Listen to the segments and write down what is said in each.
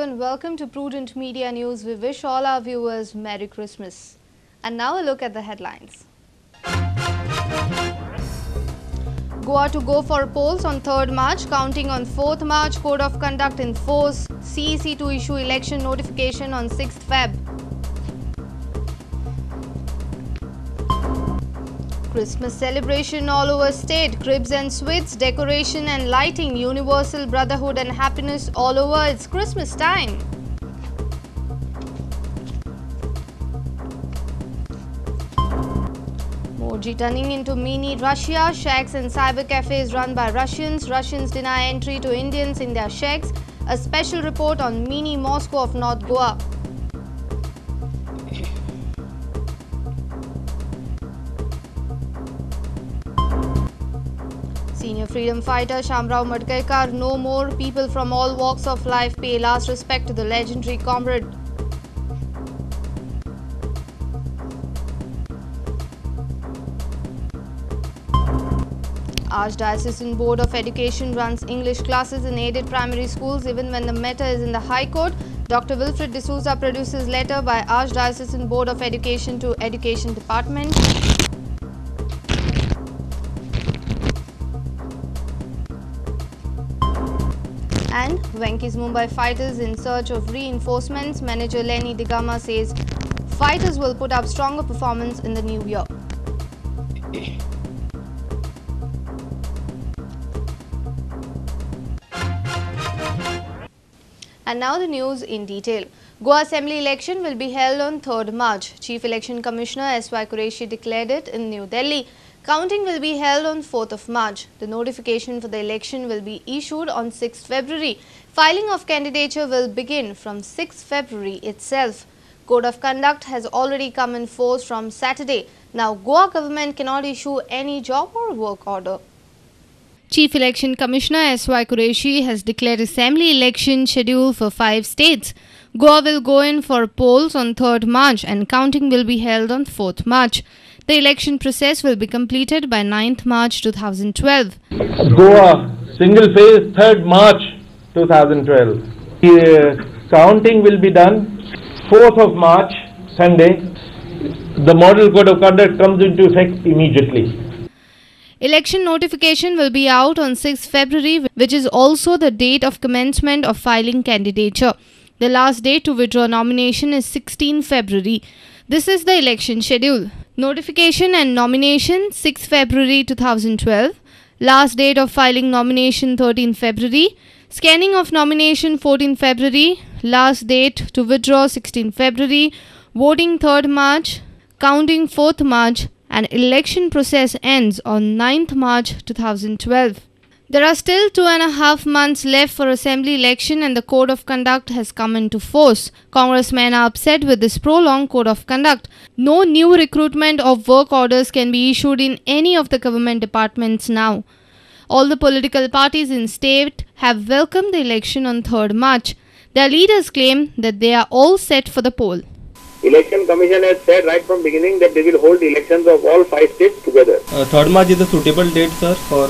and welcome to Prudent Media News. We wish all our viewers Merry Christmas. And now a look at the headlines. Goa to go for polls on 3rd March, counting on 4th March, Code of Conduct in force, CEC to issue election notification on 6th Feb. Christmas celebration all over state, cribs and sweets, decoration and lighting, universal brotherhood and happiness all over. It's Christmas time. Moji turning into mini Russia, shacks and cyber cafes run by Russians. Russians deny entry to Indians in their shacks. A special report on mini Moscow of North Goa. Senior freedom fighter Shamrao Madkekar, no more. People from all walks of life pay last respect to the legendary comrade. Archdiocesan Board of Education runs English classes in aided primary schools even when the matter is in the High Court. Dr. Wilfred D'Souza produces letter by Archdiocesan Board of Education to Education Department. And Venky's Mumbai fighters in search of reinforcements. Manager Lenny Digama says fighters will put up stronger performance in the new year. And now the news in detail. Goa Assembly election will be held on 3rd March. Chief Election Commissioner S.Y. Qureshi declared it in New Delhi. Counting will be held on 4th of March. The notification for the election will be issued on 6th February. Filing of candidature will begin from 6th February itself. Code of Conduct has already come in force from Saturday. Now, Goa government cannot issue any job or work order. Chief Election Commissioner S.Y. Qureshi has declared assembly election schedule for 5 states. Goa will go in for polls on 3rd March and counting will be held on 4th March. The election process will be completed by 9th March 2012. Goa, single phase, 3rd March 2012. The counting will be done 4th of March, Sunday. The model code of conduct comes into effect immediately. Election notification will be out on 6th February, which is also the date of commencement of filing candidature. The last date to withdraw nomination is 16 February. This is the election schedule. Notification and nomination 6 February 2012. Last date of filing nomination 13 February. Scanning of nomination 14 February. Last date to withdraw 16 February. Voting 3rd March. Counting 4th March. And election process ends on 9th March 2012. There are still 2.5 months left for assembly election and the code of conduct has come into force. Congressmen are upset with this prolonged code of conduct. No new recruitment of work orders can be issued in any of the government departments now. All the political parties in state have welcomed the election on 3rd March. Their leaders claim that they are all set for the poll. Election Commission has said right from beginning that they will hold elections of all 5 states together. 3rd March is a suitable date, sir, for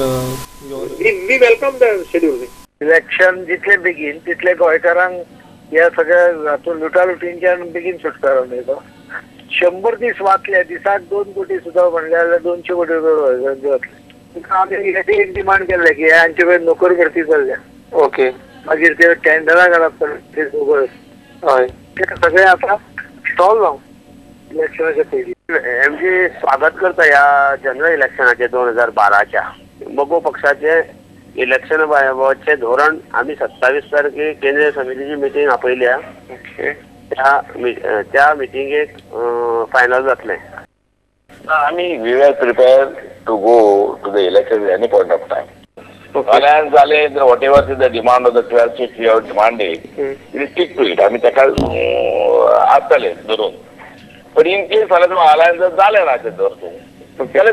your... We welcome the schedule. Election जितले बेगीन तितले गोंयकारांक ह्या सगळ्या हातून लुटालुटींच्यान बेगीन सुटकारो मेळटो. 100 दीस वाचले दिसाक 2 कोटी सुद्दां म्हणले जाल्यार 200 कोटी रुपया आमी एक डिमांड केल्ले की हांचे कडेन नोकर भरती जाल्ल्या. ओके. मागीर ते टेंडरां घालप ते बोगस. हय. ते सगळे आतां स्टॉल जावन इलेक्शनाच्या पयलीं आमचे स्वागत करता ह्या जनरल इलेक्शनाचे 2012च्या. बगो पक्षाचे इलेक्शन बाबतचे धोरण आम्ही 27 तारखेक केंद्रीय समितीची मिटींग आपयल्या. त्या मिटींगेक फायनल जातले. We were prepared to go to the election at any point of time. Alliance whatever is the demand of the 12 states we are demanding, we will stick to it. I mean, but in case alliance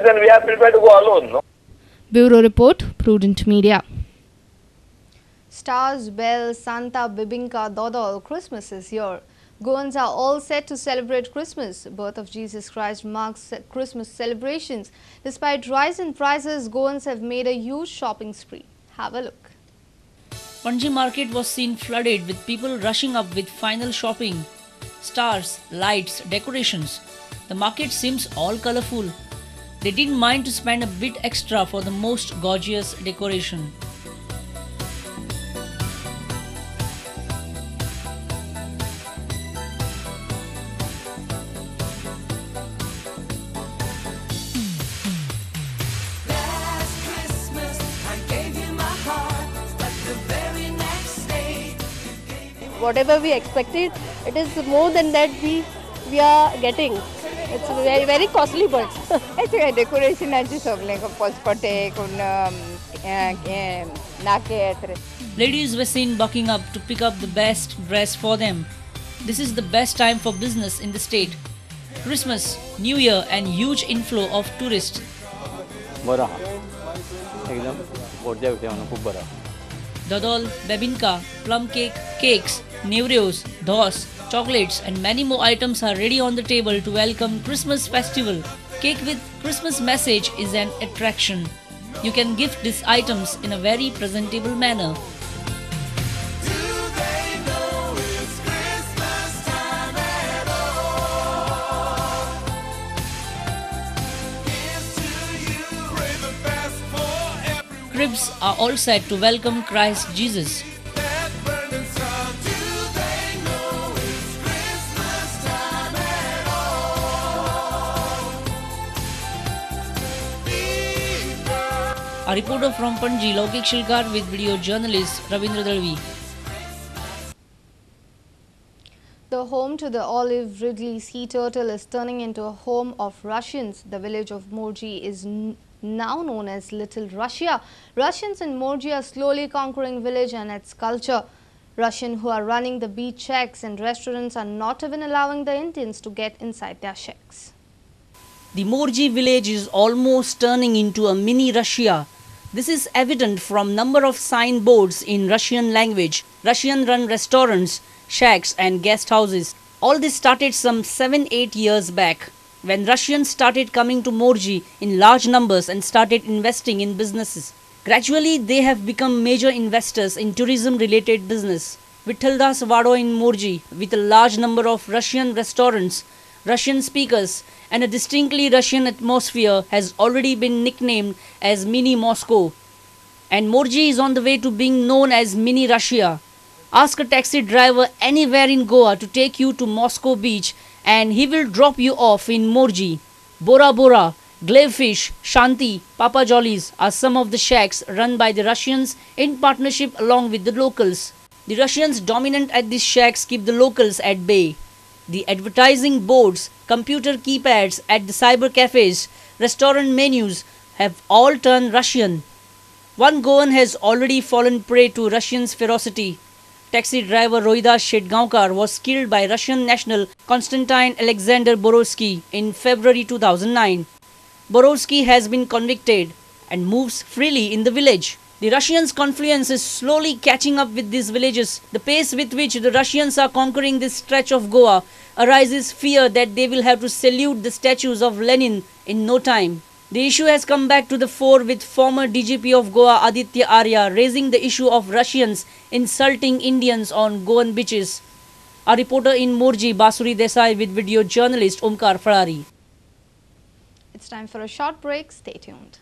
then we are prepared to go alone. No? Bureau Report, Prudent Media. Stars, bells, Santa, Bibinka, Dodol, Christmas is here. Goans are all set to celebrate Christmas. Birth of Jesus Christ marks Christmas celebrations. Despite rise in prices, Goans have made a huge shopping spree. Have a look. Panji market was seen flooded with people rushing up with final shopping. Stars, lights, decorations. The market seems all colorful. They didn't mind to spend a bit extra for the most gorgeous decoration. Whatever we expected, it is more than that we are getting. It's very very costly, but it's a decoration and just like a postcote, Ladies were seen bucking up to pick up the best dress for them. This is the best time for business in the state. Christmas, New Year and huge inflow of tourists. Dadol, bebinka, plum cake, cakes, nevrios, dhos, chocolates and many more items are ready on the table to welcome Christmas festival. Cake with Christmas message is an attraction. You can gift these items in a very presentable manner. Cribs are all set to welcome Christ Jesus. A reporter from Panji, Laukik Shilkar with video journalist Ravindra Dalvi. The home to the olive Ridley sea turtle is turning into a home of Russians. The village of Morji is now known as Little Russia. Russians in Morji are slowly conquering village and its culture. Russians who are running the beach shacks and restaurants are not even allowing the Indians to get inside their shacks. The Morji village is almost turning into a mini Russia. This is evident from number of signboards in Russian language, Russian-run restaurants, shacks and guest houses. All this started some 7-8 years back, when Russians started coming to Morji in large numbers and started investing in businesses. Gradually, they have become major investors in tourism-related business. Vithaldas Vado in Morji, with a large number of Russian restaurants, Russian speakers, and a distinctly Russian atmosphere, has already been nicknamed as Mini Moscow. And Morji is on the way to being known as Mini Russia. Ask a taxi driver anywhere in Goa to take you to Moscow beach and he will drop you off in Morji. Bora Bora, Glavefish, Shanti, Papa Jollies are some of the shacks run by the Russians in partnership along with the locals. The Russians dominant at these shacks keep the locals at bay. The advertising boards, computer keypads at the cyber cafes, restaurant menus have all turned Russian. One Goan has already fallen prey to Russians' ferocity. Taxi driver Rohidas Shetgaonkar was killed by Russian national Konstantin Alexander Borovsky in February 2009. Borovsky has been convicted and moves freely in the village. The Russians' confluence is slowly catching up with these villages. The pace with which the Russians are conquering this stretch of Goa arises fear that they will have to salute the statues of Lenin in no time. The issue has come back to the fore with former DGP of Goa Aditya Arya raising the issue of Russians insulting Indians on Goan beaches. Our reporter in Morji, Basuri Desai, with video journalist Omkar Farari. It's time for a short break. Stay tuned.